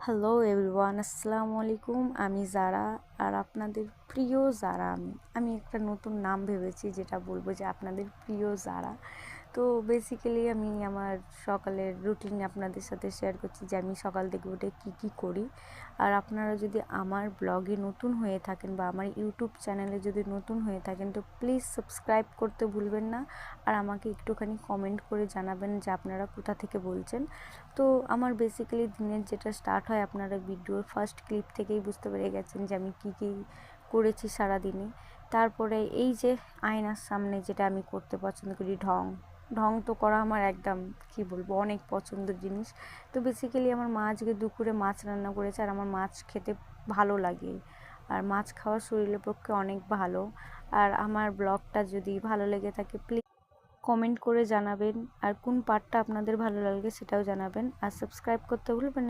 Hello everyone, আসসালামু আলাইকুম। আমি জারা, আর আপনাদের প্রিয় জারা। আমি একটা নতুন নাম ভেবেছি, যেটা বলবো যে আপনাদের প্রিয় জারা। তো বেসিক্যালি আমি আমার সকালের রুটিন আপনাদের সাথে শেয়ার করছি, যে আমি সকাল থেকে উঠে কী করি। আর আপনারা যদি আমার ব্লগে নতুন হয়ে থাকেন বা আমার ইউটিউব চ্যানেলে যদি নতুন হয়ে থাকেন, তো প্লিজ সাবস্ক্রাইব করতে ভুলবেন না। আর আমাকে একটুখানি কমেন্ট করে জানাবেন যে আপনারা কোথা থেকে বলছেন। তো আমার বেসিক্যালি দিনের যেটা স্টার্ট হয়, আপনারা ভিডিওর ফার্স্ট ক্লিপ থেকেই বুঝতে পেরে গেছেন যে আমি কী করেছি সারাদিনে। তারপরে এই যে আয়নার সামনে যেটা আমি করতে পছন্দ করি, ঢং তো করা আমার একদম কি বলবো অনেক পছন্দের জিনিস। তো বেসিক্যালি আমার মা আজকে দুপুরে মাছ রান্না করেছে, আর আমার মাছ খেতে ভালো লাগে, আর মাছ খাওয়া শরীরের পক্ষে অনেক ভালো। আর আমার ব্লগটা যদি ভালো লেগে থাকে, প্লিজ কমেন্ট করে জানাবেন, আর কোন পার্টটা আপনাদের ভালো লাগবে সেটাও জানাবেন, আর সাবস্ক্রাইব করতে ভুলবেন না।